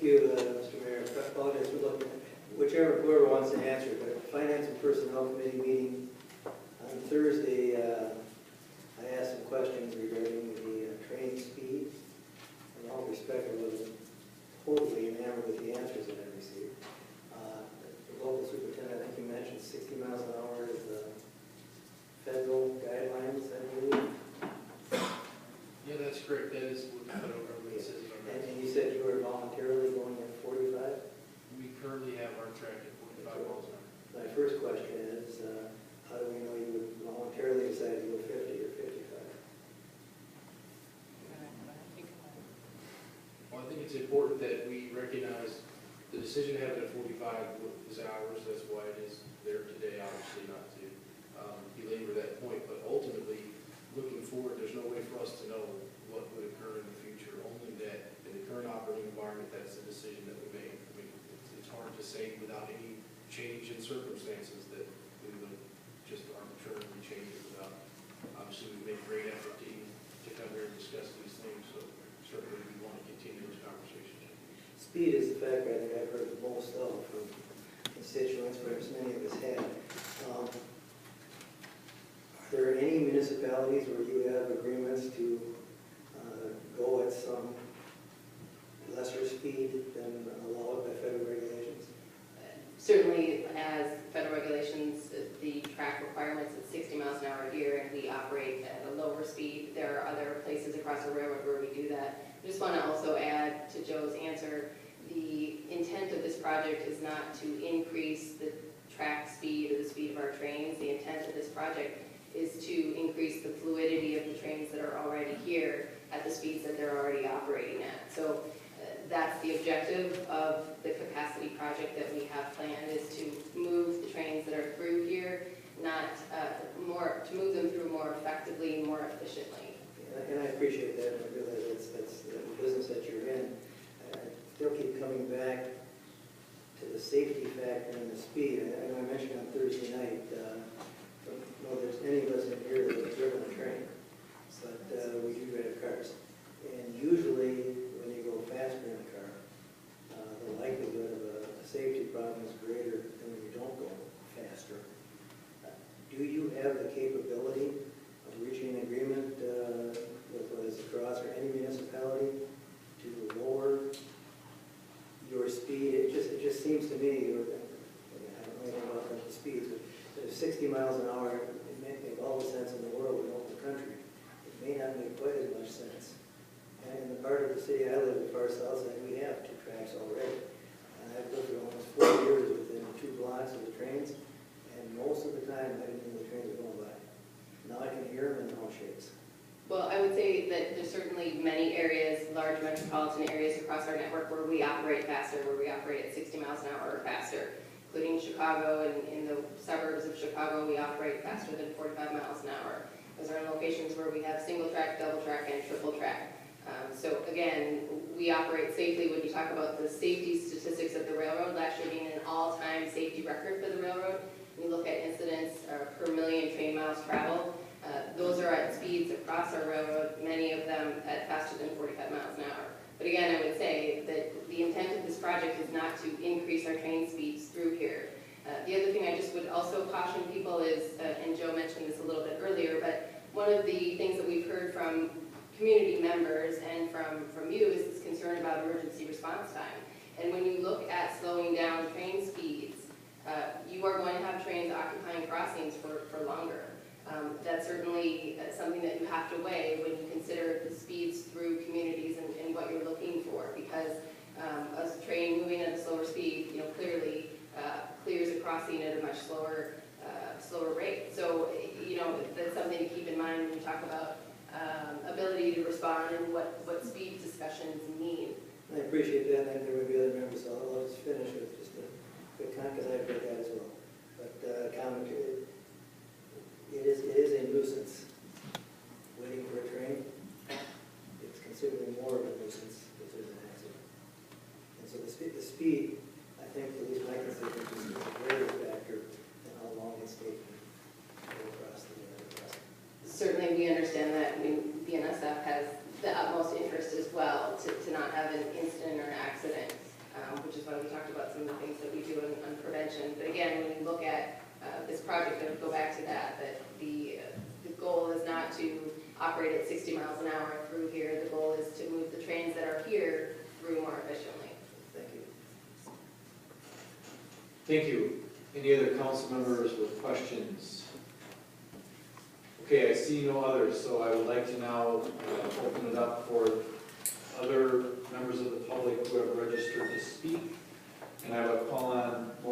you, Mr. Mayor. I apologize for looking, whoever wants to answer, but Finance and Personnel Committee meeting on Thursday, I asked some questions regarding the train speed. In all respect, I wasn't totally enamored with the answers that I received. The local superintendent, I think you mentioned 60 miles an hour is the federal guidelines, I believe. Yeah, that's correct. That is what the federal government says. And you said you were voluntarily going at 45? We currently have our track at 45 miles an hour. My first question is, how do we know you would voluntarily decide to go 50 or 55? Well, I think it's important that we recognize the decision to have it at 45 is ours. That's why it is there today, obviously not to belabor that point. But ultimately, looking forward, there's no way for us to know what would occur in the future, only that in the current operating environment, that's the decision that we made. I mean, it's hard to say without any change in circumstances that we would just arbitrarily change it without. Obviously, we've made great effort to come here and discuss these things, so certainly we want to continue this conversation. Speed is the factor I think I've heard the most of from constituents, perhaps many of us have. Are there any municipalities where you have agreements to go at some lesser speed than allowed by federal regulations? Certainly, as federal regulations, the track requirements at 60 miles an hour here, and we operate at a lower speed. There are other places across the railroad where we do that. I just want to also add to Joe's answer, the intent of this project is not to increase the track speed or the speed of our trains. The intent of this project is to increase the fluidity of the trains that are already here at the speeds that they're already operating at. So that's the objective of the capacity project that we have planned, is to move the trains that are through here, not to move them through more effectively and more efficiently. And I appreciate that, and I realize that's the business that you're in. I still keep coming back to the safety factor and the speed. I know I mentioned on Thursday night, I don't know if there's any of us in here that have driven a train, but we do drive cars. And usually, when you go faster in a car, the likelihood of a safety problem is greater than when you don't go faster. Do you have the capability of reaching an agreement with whether it's C.A.R.S or any municipality to lower your speed? It just seems to me, I don't know anything about the speeds, but if 60 miles an hour, it may make all the sense in the world in the country. It may not make quite as much sense. And in the part of the city I live, the far south side, we have 2 tracks already. And I've lived for almost 4 years within 2 blocks of the trains, and most of the time I didn't know the trains were going by. Now I can hear them and all shakes. Well, I would say that there's certainly many areas, large metropolitan areas across our network where we operate faster, where we operate at 60 miles an hour or faster, including Chicago. And in the suburbs of Chicago, we operate faster than 45 miles an hour. Those are in locations where we have single track, double track, and triple track. So again, we operate safely. When you talk about the safety statistics of the railroad, last year being an all-time safety record for the railroad, when you look at incidents per million train miles traveled, those are at speeds across our railroad, many of them at faster than 45 miles an hour. But again, I would say that the intent of this project is not to increase our train speeds through here. The other thing I just would also caution people is, and Joe mentioned this a little bit earlier, but one of the things that we've heard from community members and from you is this concern about emergency response time. And when you look at slowing down train speeds, you are going to have trains occupying crossings for longer. That's certainly something that you have to weigh when you consider the speeds through communities and what you're looking for, because a train moving at a slower speed, clearly clears a crossing at a much slower rate. So, that's something to keep in mind when you talk about ability to respond and what speed discussions mean. I appreciate that, and there will be other members, so I'll just finish with just a quick comment, because I've read that as well. But commentary, it is a nuisance waiting for a train. It's considerably more of a nuisance if there's an accident. And so the speed, I think, at least my consideration, is a greater factor than how long it's taking to go across the crossing. Certainly, we understand that. I mean, BNSF has the utmost interest as well to not have an incident or an accident. mentioned. But again, when you look at this project, I would go back to that the goal is not to operate at 60 miles an hour through here. The goal is to move the trains that are here through more efficiently. Thank you. Thank you. Any other council members with questions? Okay, I see no others, so I would like to now open it up for other members of the public who have registered to speak. And I will call on